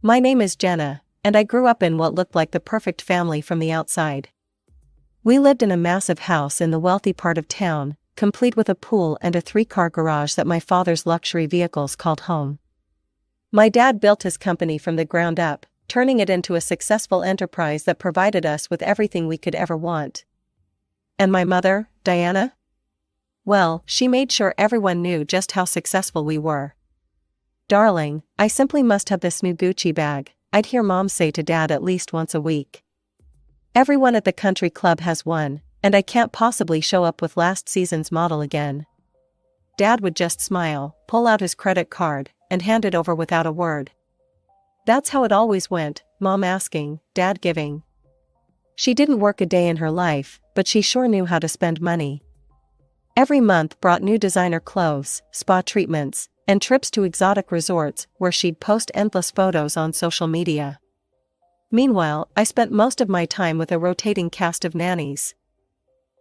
My name is Jenna, and I grew up in what looked like the perfect family from the outside. We lived in a massive house in the wealthy part of town, complete with a pool and a 3-car garage that my father's luxury vehicles called home. My dad built his company from the ground up, turning it into a successful enterprise that provided us with everything we could ever want. And my mother, Diana? Well, she made sure everyone knew just how successful we were. "Darling, I simply must have this new Gucci bag," I'd hear Mom say to Dad at least once a week. "Everyone at the country club has one, and I can't possibly show up with last season's model again." Dad would just smile, pull out his credit card, and hand it over without a word. That's how it always went, Mom asking, Dad giving. She didn't work a day in her life, but she sure knew how to spend money. Every month brought new designer clothes, spa treatments, and trips to exotic resorts where she'd post endless photos on social media. Meanwhile, I spent most of my time with a rotating cast of nannies.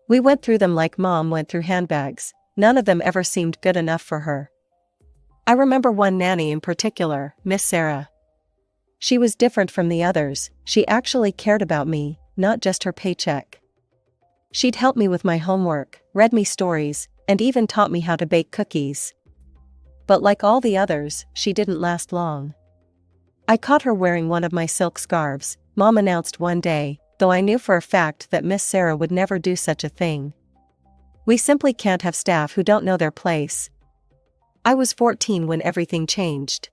We went through them like Mom went through handbags. None of them ever seemed good enough for her. I remember one nanny in particular, Miss Sarah. She was different from the others. She actually cared about me, not just her paycheck. She'd help me with my homework, read me stories, and even taught me how to bake cookies. But like all the others, she didn't last long. I caught her wearing one of my silk scarves, Mom announced one day, though I knew for a fact that Miss Sarah would never do such a thing. "We simply can't have staff who don't know their place." I was 14 when everything changed.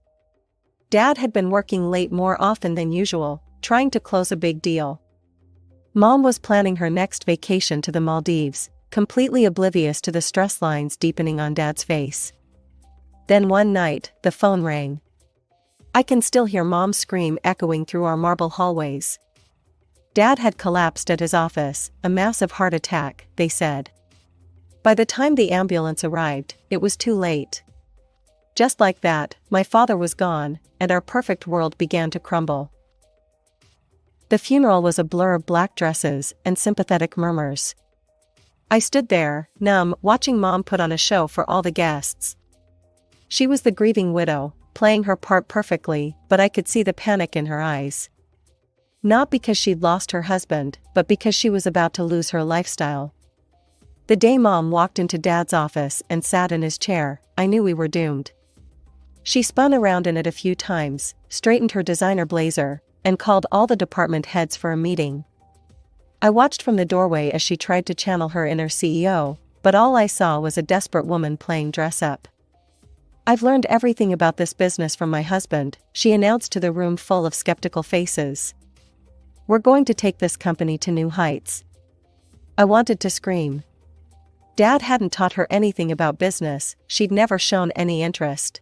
Dad had been working late more often than usual, trying to close a big deal. Mom was planning her next vacation to the Maldives, completely oblivious to the stress lines deepening on Dad's face. Then one night, the phone rang. I can still hear Mom's scream echoing through our marble hallways. Dad had collapsed at his office, a massive heart attack, they said. By the time the ambulance arrived, it was too late. Just like that, my father was gone, and our perfect world began to crumble. The funeral was a blur of black dresses and sympathetic murmurs. I stood there, numb, watching Mom put on a show for all the guests. She was the grieving widow, playing her part perfectly, but I could see the panic in her eyes. Not because she'd lost her husband, but because she was about to lose her lifestyle. The day Mom walked into Dad's office and sat in his chair, I knew we were doomed. She spun around in it a few times, straightened her designer blazer, and called all the department heads for a meeting. I watched from the doorway as she tried to channel her inner CEO, but all I saw was a desperate woman playing dress up. "I've learned everything about this business from my husband," she announced to the room full of skeptical faces. "We're going to take this company to new heights." I wanted to scream. Dad hadn't taught her anything about business, she'd never shown any interest.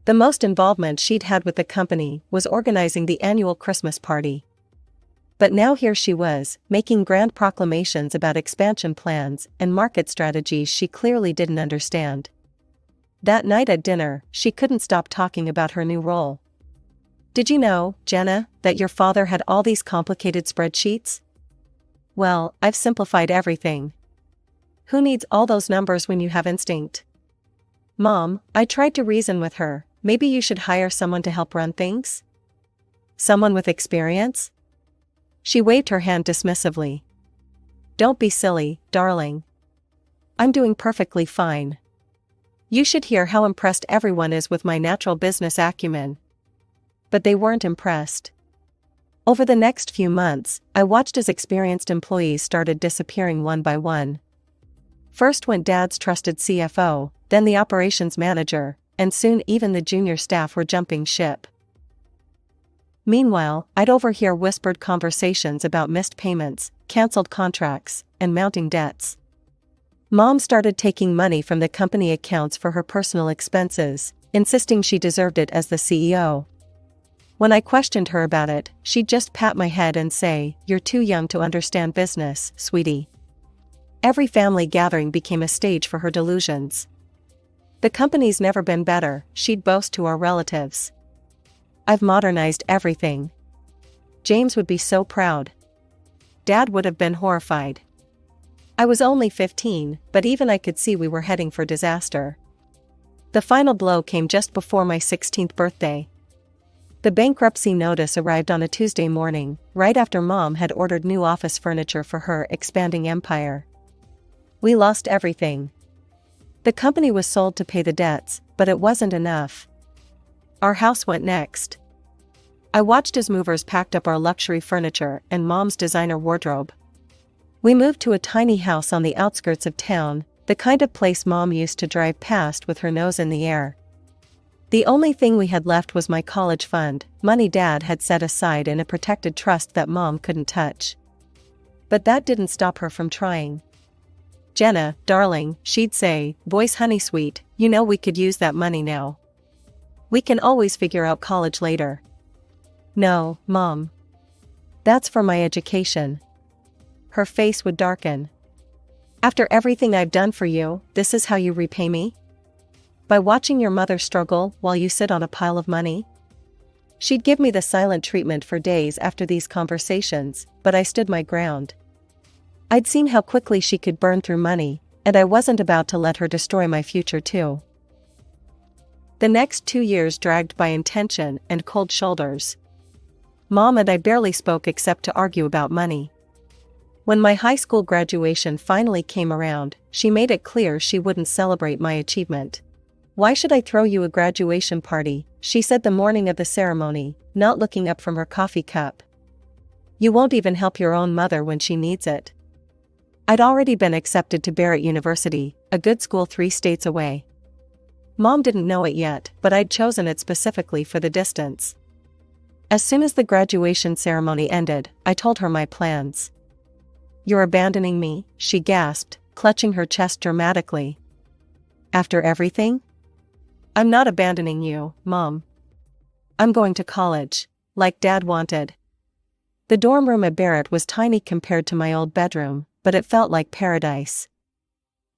The most involvement she'd had with the company was organizing the annual Christmas party. But now here she was, making grand proclamations about expansion plans and market strategies she clearly didn't understand. That night at dinner, she couldn't stop talking about her new role. "Did you know, Jenna, that your father had all these complicated spreadsheets? Well, I've simplified everything. Who needs all those numbers when you have instinct?" "Mom," I tried to reason with her, "maybe you should hire someone to help run things? Someone with experience?" She waved her hand dismissively. "Don't be silly, darling. I'm doing perfectly fine. You should hear how impressed everyone is with my natural business acumen." But they weren't impressed. Over the next few months, I watched as experienced employees started disappearing one by one. First went Dad's trusted CFO, then the operations manager, and soon even the junior staff were jumping ship. Meanwhile, I'd overhear whispered conversations about missed payments, canceled contracts, and mounting debts. Mom started taking money from the company accounts for her personal expenses, insisting she deserved it as the CEO. When I questioned her about it, she'd just pat my head and say, "You're too young to understand business, sweetie." Every family gathering became a stage for her delusions. "The company's never been better," she'd boast to our relatives. "I've modernized everything. James would be so proud." Dad would have been horrified. I was only 15, but even I could see we were heading for disaster. The final blow came just before my 16th birthday. The bankruptcy notice arrived on a Tuesday morning, right after Mom had ordered new office furniture for her expanding empire. We lost everything. The company was sold to pay the debts, but it wasn't enough. Our house went next. I watched as movers packed up our luxury furniture and Mom's designer wardrobe. We moved to a tiny house on the outskirts of town, the kind of place Mom used to drive past with her nose in the air. The only thing we had left was my college fund, money Dad had set aside in a protected trust that Mom couldn't touch. But that didn't stop her from trying. "Jenna, darling," she'd say, "voice honey sweet, you know we could use that money now. We can always figure out college later." "No, Mom. That's for my education." Her face would darken. "After everything I've done for you, this is how you repay me? By watching your mother struggle while you sit on a pile of money?" She'd give me the silent treatment for days after these conversations, but I stood my ground. I'd seen how quickly she could burn through money, and I wasn't about to let her destroy my future too. The next 2 years dragged by in tension and cold shoulders. Mom and I barely spoke except to argue about money. When my high school graduation finally came around, she made it clear she wouldn't celebrate my achievement. "Why should I throw you a graduation party?" she said the morning of the ceremony, not looking up from her coffee cup. "You won't even help your own mother when she needs it." I'd already been accepted to Barrett University, a good school 3 states away. Mom didn't know it yet, but I'd chosen it specifically for the distance. As soon as the graduation ceremony ended, I told her my plans. "You're abandoning me?" she gasped, clutching her chest dramatically. "After everything?" "I'm not abandoning you, Mom. I'm going to college, like Dad wanted." The dorm room at Barrett was tiny compared to my old bedroom, but it felt like paradise.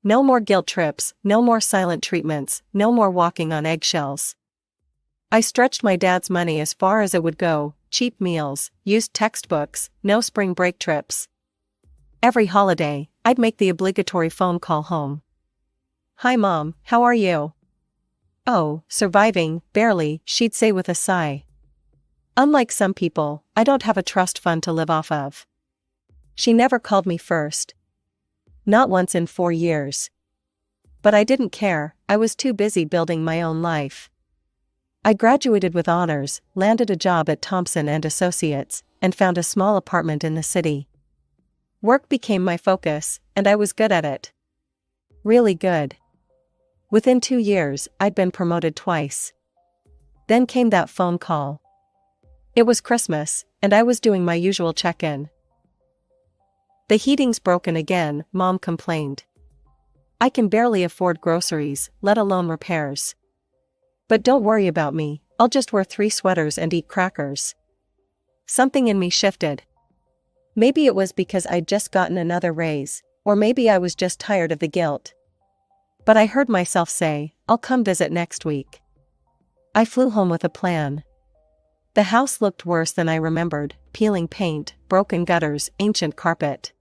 No more guilt trips, no more silent treatments, no more walking on eggshells. I stretched my dad's money as far as it would go, cheap meals, used textbooks, no spring break trips. Every holiday, I'd make the obligatory phone call home. "Hi Mom, how are you?" "Oh, surviving, barely," she'd say with a sigh. "Unlike some people, I don't have a trust fund to live off of." She never called me first. Not once in 4 years. But I didn't care, I was too busy building my own life. I graduated with honors, landed a job at Thompson and Associates, and found a small apartment in the city. Work became my focus, and I was good at it. Really good. Within 2 years, I'd been promoted twice. Then came that phone call. It was Christmas, and I was doing my usual check-in. "The heating's broken again," Mom complained. "I can barely afford groceries, let alone repairs. But don't worry about me, I'll just wear 3 sweaters and eat crackers." Something in me shifted. Maybe it was because I'd just gotten another raise, or maybe I was just tired of the guilt. But I heard myself say, "I'll come visit next week." I flew home with a plan. The house looked worse than I remembered, peeling paint, broken gutters, ancient carpet.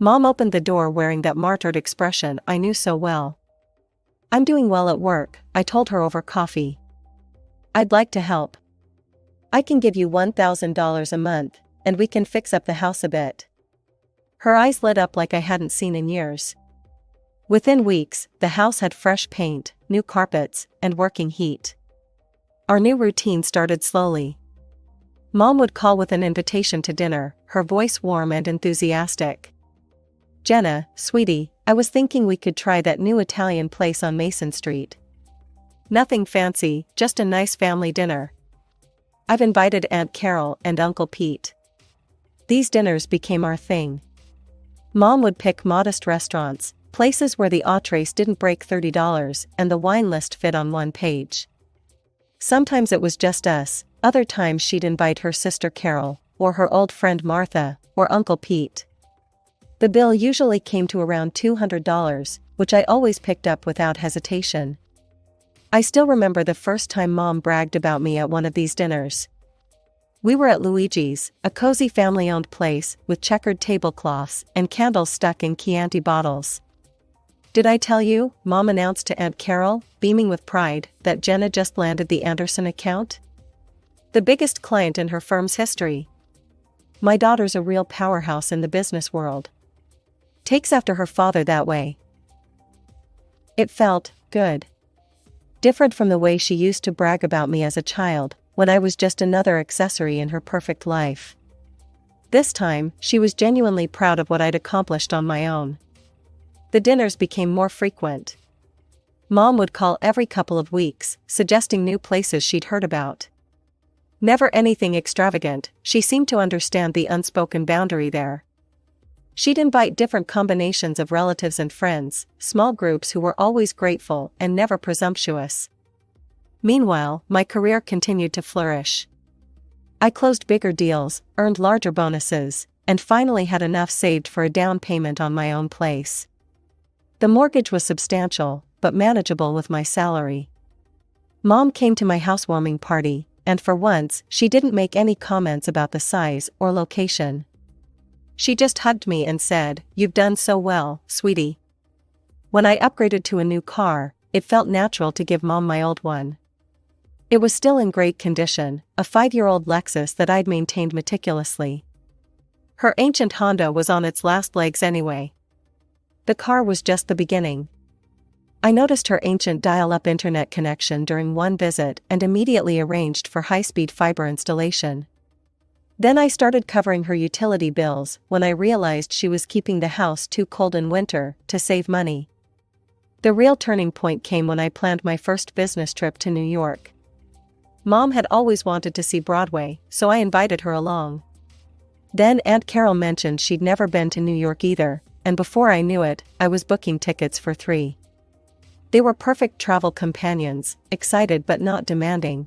Mom opened the door wearing that martyred expression I knew so well. "I'm doing well at work," I told her over coffee. "I'd like to help. I can give you $1,000 a month, and we can fix up the house a bit." Her eyes lit up like I hadn't seen in years. Within weeks, the house had fresh paint, new carpets, and working heat. Our new routine started slowly. Mom would call with an invitation to dinner, her voice warm and enthusiastic. "Jenna, sweetie, I was thinking we could try that new Italian place on Mason Street. Nothing fancy, just a nice family dinner. I've invited Aunt Carol and Uncle Pete." These dinners became our thing. Mom would pick modest restaurants, places where the entrees didn't break $30 and the wine list fit on one page. Sometimes it was just us, other times she'd invite her sister Carol, or her old friend Martha, or Uncle Pete. The bill usually came to around $200, which I always picked up without hesitation. I still remember the first time Mom bragged about me at one of these dinners. We were at Luigi's, a cozy family-owned place with checkered tablecloths and candles stuck in Chianti bottles. "Did I tell you," Mom announced to Aunt Carol, beaming with pride, "that Jenna just landed the Anderson account?" The biggest client in her firm's history. My daughter's a real powerhouse in the business world. Takes after her father that way. It felt good. Different from the way she used to brag about me as a child, when I was just another accessory in her perfect life. This time, she was genuinely proud of what I'd accomplished on my own. The dinners became more frequent. Mom would call every couple of weeks, suggesting new places she'd heard about. Never anything extravagant, she seemed to understand the unspoken boundary there. She'd invite different combinations of relatives and friends, small groups who were always grateful and never presumptuous. Meanwhile, my career continued to flourish. I closed bigger deals, earned larger bonuses, and finally had enough saved for a down payment on my own place. The mortgage was substantial, but manageable with my salary. Mom came to my housewarming party, and for once, she didn't make any comments about the size or location. She just hugged me and said, "You've done so well, sweetie." When I upgraded to a new car, it felt natural to give Mom my old one. It was still in great condition, a 5-year-old Lexus that I'd maintained meticulously. Her ancient Honda was on its last legs anyway. The car was just the beginning. I noticed her ancient dial-up internet connection during one visit and immediately arranged for high-speed fiber installation. Then I started covering her utility bills when I realized she was keeping the house too cold in winter to save money. The real turning point came when I planned my first business trip to New York. Mom had always wanted to see Broadway, so I invited her along. Then Aunt Carol mentioned she'd never been to New York either, and before I knew it, I was booking tickets for 3. They were perfect travel companions, excited but not demanding.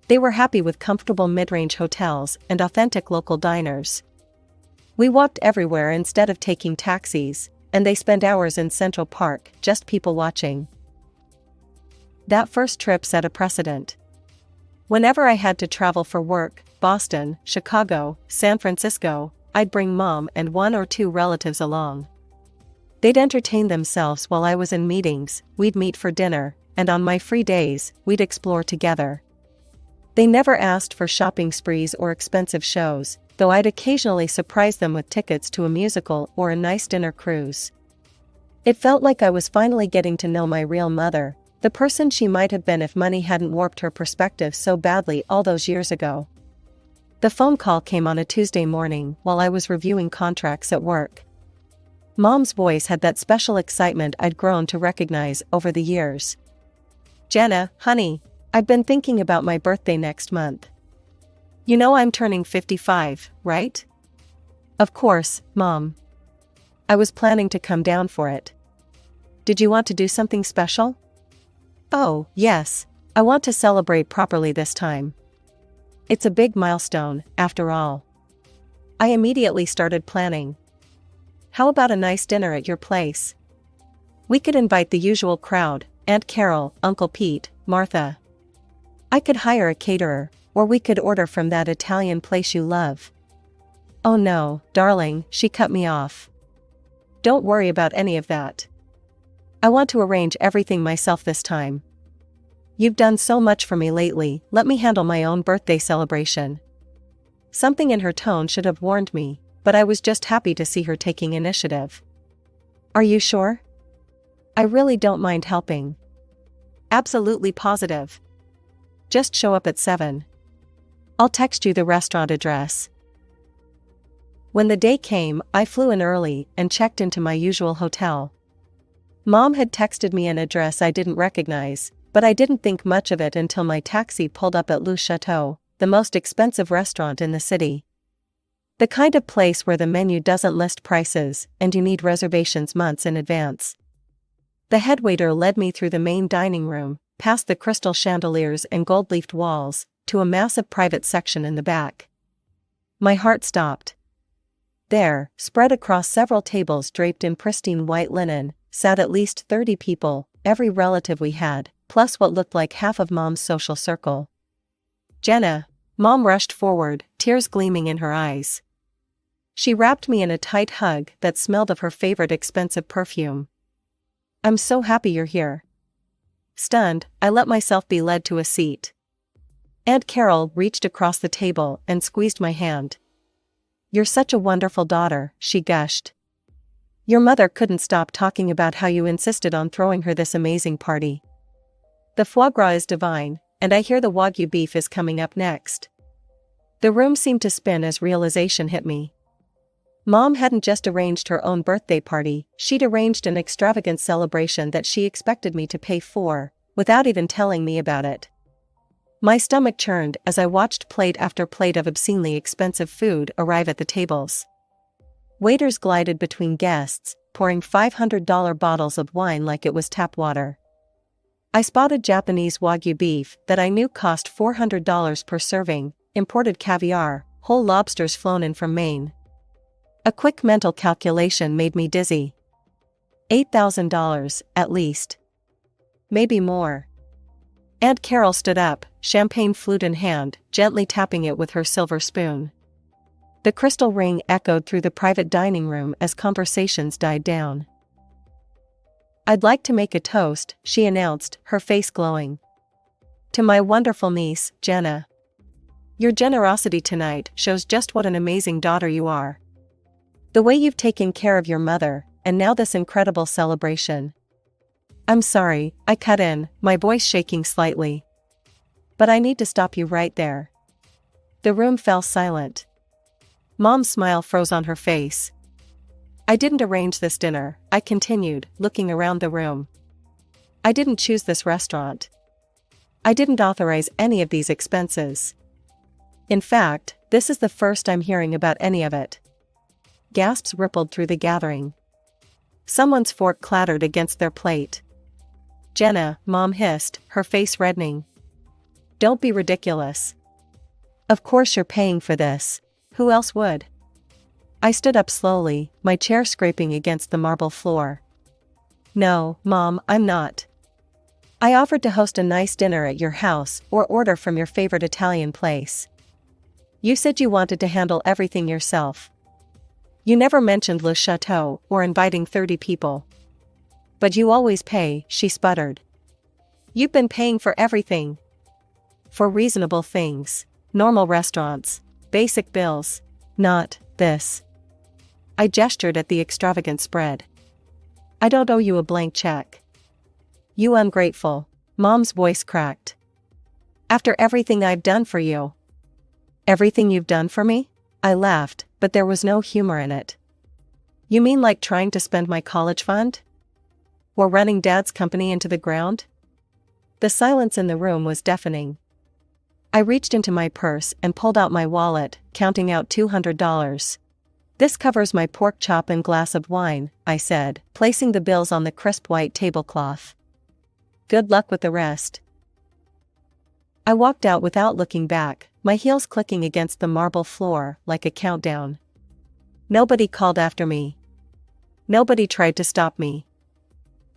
They were happy with comfortable mid-range hotels and authentic local diners. We walked everywhere instead of taking taxis, and they spent hours in Central Park, just people watching. That first trip set a precedent. Whenever I had to travel for work, Boston, Chicago, San Francisco, I'd bring Mom and 1 or 2 relatives along. They'd entertain themselves while I was in meetings, we'd meet for dinner, and on my free days, we'd explore together. They never asked for shopping sprees or expensive shows, though I'd occasionally surprise them with tickets to a musical or a nice dinner cruise. It felt like I was finally getting to know my real mother, the person she might have been if money hadn't warped her perspective so badly all those years ago. The phone call came on a Tuesday morning while I was reviewing contracts at work. Mom's voice had that special excitement I'd grown to recognize over the years. "Jenna, honey, I've been thinking about my birthday next month. You know I'm turning 55, right?" "Of course, Mom. I was planning to come down for it. Did you want to do something special?" "Oh, yes, I want to celebrate properly this time. It's a big milestone, after all." I immediately started planning. "How about a nice dinner at your place? We could invite the usual crowd, Aunt Carol, Uncle Pete, Martha. I could hire a caterer, or we could order from that Italian place you love." "Oh no, darling," she cut me off. "Don't worry about any of that. I want to arrange everything myself this time. You've done so much for me lately, let me handle my own birthday celebration." Something in her tone should have warned me, but I was just happy to see her taking initiative. "Are you sure?" "I really don't mind helping." "Absolutely positive. Just show up at 7. I'll text you the restaurant address." When the day came, I flew in early and checked into my usual hotel. Mom had texted me an address I didn't recognize, but I didn't think much of it until my taxi pulled up at Le Chateau, the most expensive restaurant in the city. The kind of place where the menu doesn't list prices and you need reservations months in advance. The headwaiter led me through the main dining room, past the crystal chandeliers and gold-leafed walls, to a massive private section in the back. My heart stopped. There, spread across several tables draped in pristine white linen, sat at least 30 people, every relative we had, plus what looked like half of Mom's social circle. "Jenna," Mom rushed forward, tears gleaming in her eyes. She wrapped me in a tight hug that smelled of her favorite expensive perfume. "I'm so happy you're here." Stunned, I let myself be led to a seat. Aunt Carol reached across the table and squeezed my hand. "You're such a wonderful daughter," she gushed. "Your mother couldn't stop talking about how you insisted on throwing her this amazing party. The foie gras is divine, and I hear the Wagyu beef is coming up next." The room seemed to spin as realization hit me. Mom hadn't just arranged her own birthday party, she'd arranged an extravagant celebration that she expected me to pay for, without even telling me about it. My stomach churned as I watched plate after plate of obscenely expensive food arrive at the tables. Waiters glided between guests, pouring $500 bottles of wine like it was tap water. I spotted Japanese Wagyu beef that I knew cost $400 per serving, imported caviar, whole lobsters flown in from Maine. A quick mental calculation made me dizzy. $8,000, at least. Maybe more. Aunt Carol stood up, champagne flute in hand, gently tapping it with her silver spoon. The crystal ring echoed through the private dining room as conversations died down. "I'd like to make a toast," she announced, her face glowing. "To my wonderful niece, Jenna. Your generosity tonight shows just what an amazing daughter you are. The way you've taken care of your mother, and now this incredible celebration." "I'm sorry," I cut in, my voice shaking slightly. "But I need to stop you right there." The room fell silent. Mom's smile froze on her face. "I didn't arrange this dinner," I continued, looking around the room. "I didn't choose this restaurant. I didn't authorize any of these expenses. In fact, this is the first I'm hearing about any of it." Gasps rippled through the gathering. Someone's fork clattered against their plate. "Jenna," Mom hissed, her face reddening. "Don't be ridiculous. Of course you're paying for this. Who else would?" I stood up slowly, my chair scraping against the marble floor. "No, Mom, I'm not. I offered to host a nice dinner at your house or order from your favorite Italian place. You said you wanted to handle everything yourself. You never mentioned Le Chateau or inviting 30 people. But you always pay," she sputtered. "You've been paying for everything. For reasonable things, normal restaurants, basic bills. Not this." I gestured at the extravagant spread. "I don't owe you a blank check." "You ungrateful." Mom's voice cracked. "After everything I've done for you." "Everything you've done for me?" I laughed, but there was no humor in it. "You mean like trying to spend my college fund? Or running Dad's company into the ground?" The silence in the room was deafening. I reached into my purse and pulled out my wallet, counting out $200. "This covers my pork chop and glass of wine," I said, placing the bills on the crisp white tablecloth. "Good luck with the rest." I walked out without looking back, my heels clicking against the marble floor like a countdown. Nobody called after me. Nobody tried to stop me.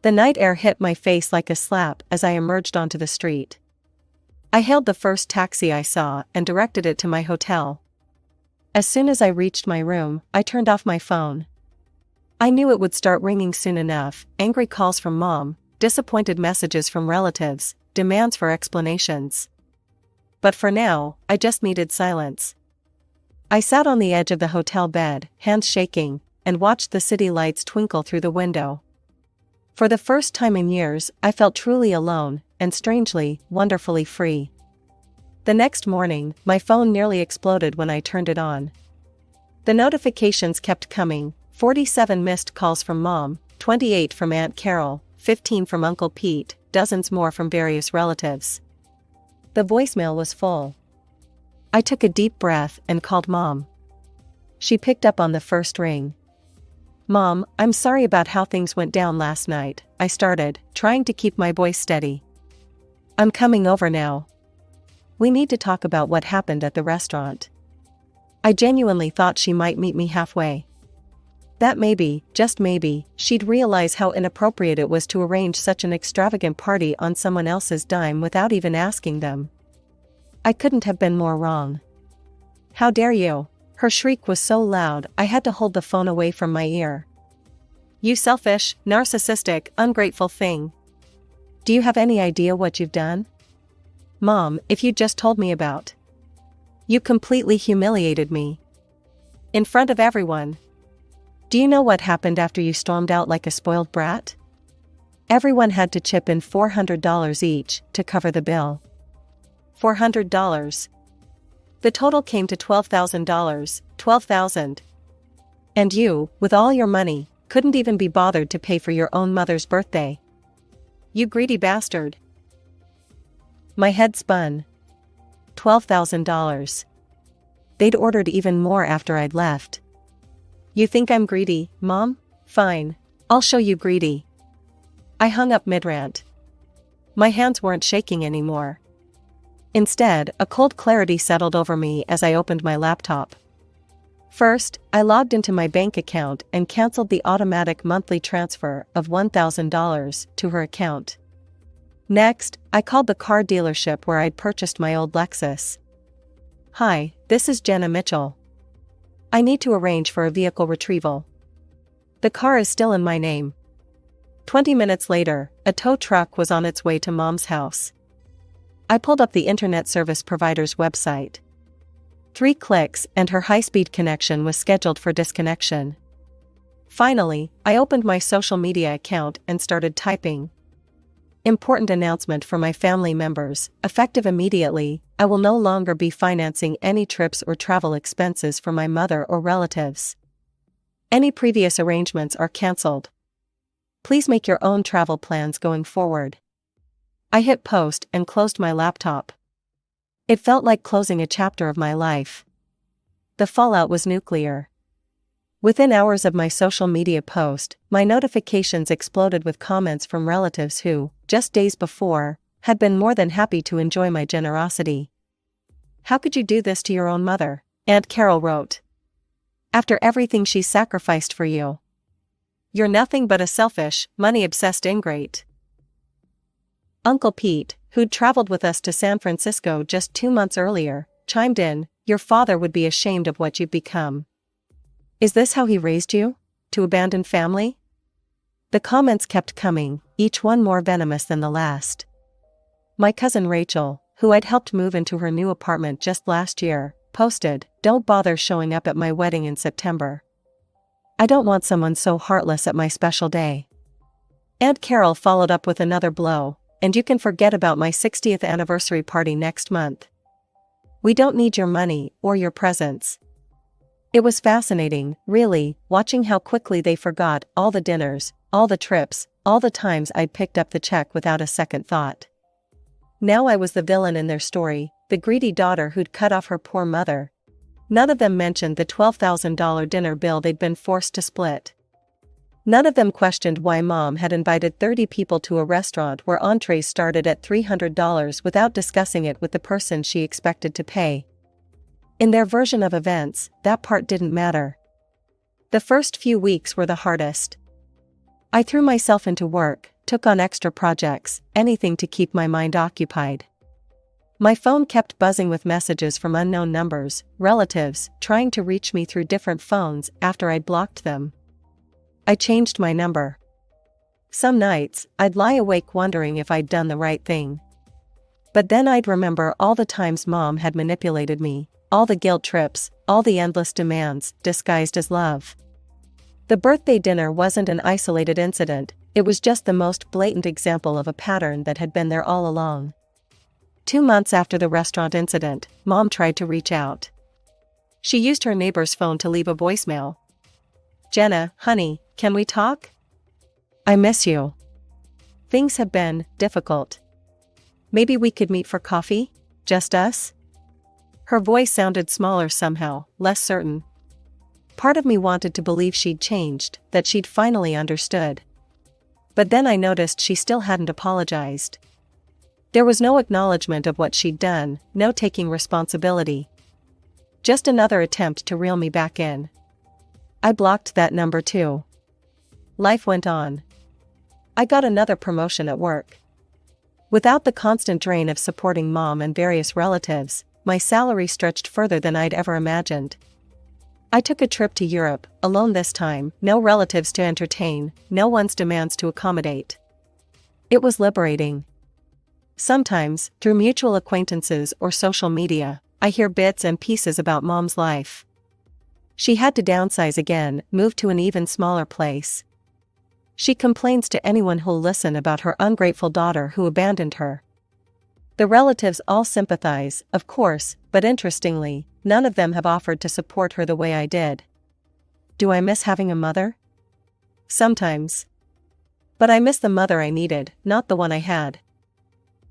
The night air hit my face like a slap as I emerged onto the street. I hailed the first taxi I saw and directed it to my hotel. As soon as I reached my room, I turned off my phone. I knew it would start ringing soon enough, angry calls from Mom, disappointed messages from relatives, demands for explanations. But for now, I just needed silence. I sat on the edge of the hotel bed, hands shaking, and watched the city lights twinkle through the window. For the first time in years, I felt truly alone, and strangely, wonderfully free. The next morning, my phone nearly exploded when I turned it on. The notifications kept coming, 47 missed calls from Mom, 28 from Aunt Carol, 15 from Uncle Pete, dozens more from various relatives. The voicemail was full. I took a deep breath and called Mom. She picked up on the first ring. "Mom, I'm sorry about how things went down last night," I started, trying to keep my voice steady. "I'm coming over now. We need to talk about what happened at the restaurant." I genuinely thought she might meet me halfway. That maybe, just maybe, she'd realize how inappropriate it was to arrange such an extravagant party on someone else's dime without even asking them. I couldn't have been more wrong. "How dare you!" Her shriek was so loud I had to hold the phone away from my ear. "You selfish, narcissistic, ungrateful thing. Do you have any idea what you've done? Mom, if you just told me about. You completely humiliated me. In front of everyone. Do you know what happened after you stormed out like a spoiled brat? Everyone had to chip in $400 each to cover the bill. $400. The total came to $12,000, $12,000. And you, with all your money, couldn't even be bothered to pay for your own mother's birthday. You greedy bastard. My head spun. $12,000. They'd ordered even more after I'd left. You think I'm greedy, Mom? Fine. I'll show you greedy. I hung up mid-rant. My hands weren't shaking anymore. Instead, a cold clarity settled over me as I opened my laptop. First, I logged into my bank account and canceled the automatic monthly transfer of $1,000 to her account. Next, I called the car dealership where I'd purchased my old Lexus. Hi, this is Jenna Mitchell. I need to arrange for a vehicle retrieval. The car is still in my name. 20 minutes later, a tow truck was on its way to Mom's house. I pulled up the internet service provider's website. 3 clicks and her high-speed connection was scheduled for disconnection. Finally, I opened my social media account and started typing. Important announcement for my family members, effective immediately, I will no longer be financing any trips or travel expenses for my mother or relatives. Any previous arrangements are cancelled. Please make your own travel plans going forward. I hit post and closed my laptop. It felt like closing a chapter of my life. The fallout was nuclear. Within hours of my social media post, my notifications exploded with comments from relatives who, just days before, had been more than happy to enjoy my generosity. How could you do this to your own mother? Aunt Carol wrote. After everything she sacrificed for you. You're nothing but a selfish, money-obsessed ingrate. Uncle Pete, who'd traveled with us to San Francisco just 2 months earlier, chimed in, your father would be ashamed of what you've become. Is this how he raised you? To abandon family? The comments kept coming, each one more venomous than the last. My cousin Rachel, who I'd helped move into her new apartment just last year, posted, don't bother showing up at my wedding in September. I don't want someone so heartless at my special day. Aunt Carol followed up with another blow, and you can forget about my 60th anniversary party next month. We don't need your money or your presents. It was fascinating, really, watching how quickly they forgot all the dinners, all the trips, all the times I'd picked up the check without a second thought. Now I was the villain in their story, the greedy daughter who'd cut off her poor mother. None of them mentioned the $12,000 dinner bill they'd been forced to split. None of them questioned why Mom had invited 30 people to a restaurant where entrees started at $300 without discussing it with the person she expected to pay. In their version of events, that part didn't matter. The first few weeks were the hardest. I threw myself into work, took on extra projects, anything to keep my mind occupied. My phone kept buzzing with messages from unknown numbers, relatives, trying to reach me through different phones after I'd blocked them. I changed my number. Some nights, I'd lie awake wondering if I'd done the right thing. But then I'd remember all the times Mom had manipulated me, all the guilt trips, all the endless demands, disguised as love. The birthday dinner wasn't an isolated incident, it was just the most blatant example of a pattern that had been there all along. 2 months after the restaurant incident, Mom tried to reach out. She used her neighbor's phone to leave a voicemail. Jenna, honey, can we talk? I miss you. Things have been difficult. Maybe we could meet for coffee? Just us? Her voice sounded smaller somehow, less certain. Part of me wanted to believe she'd changed, that she'd finally understood. But then I noticed she still hadn't apologized. There was no acknowledgement of what she'd done, no taking responsibility. Just another attempt to reel me back in. I blocked that number too. Life went on. I got another promotion at work. Without the constant drain of supporting Mom and various relatives, my salary stretched further than I'd ever imagined. I took a trip to Europe, alone this time, no relatives to entertain, no one's demands to accommodate. It was liberating. Sometimes, through mutual acquaintances or social media, I hear bits and pieces about Mom's life. She had to downsize again, move to an even smaller place. She complains to anyone who'll listen about her ungrateful daughter who abandoned her. The relatives all sympathize, of course, but interestingly, none of them have offered to support her the way I did. Do I miss having a mother? Sometimes. But I miss the mother I needed, not the one I had.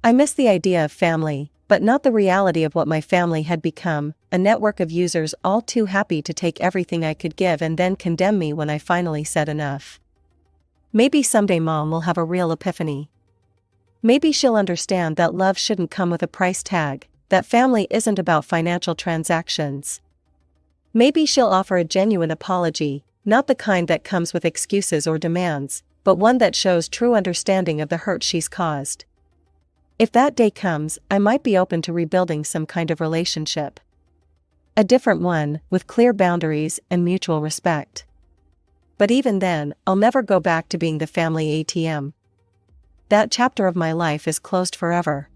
I miss the idea of family, but not the reality of what my family had become, a network of users all too happy to take everything I could give and then condemn me when I finally said enough. Maybe someday Mom will have a real epiphany. Maybe she'll understand that love shouldn't come with a price tag, that family isn't about financial transactions. Maybe she'll offer a genuine apology, not the kind that comes with excuses or demands, but one that shows true understanding of the hurt she's caused. If that day comes, I might be open to rebuilding some kind of relationship. A different one, with clear boundaries and mutual respect. But even then, I'll never go back to being the family ATM. That chapter of my life is closed forever.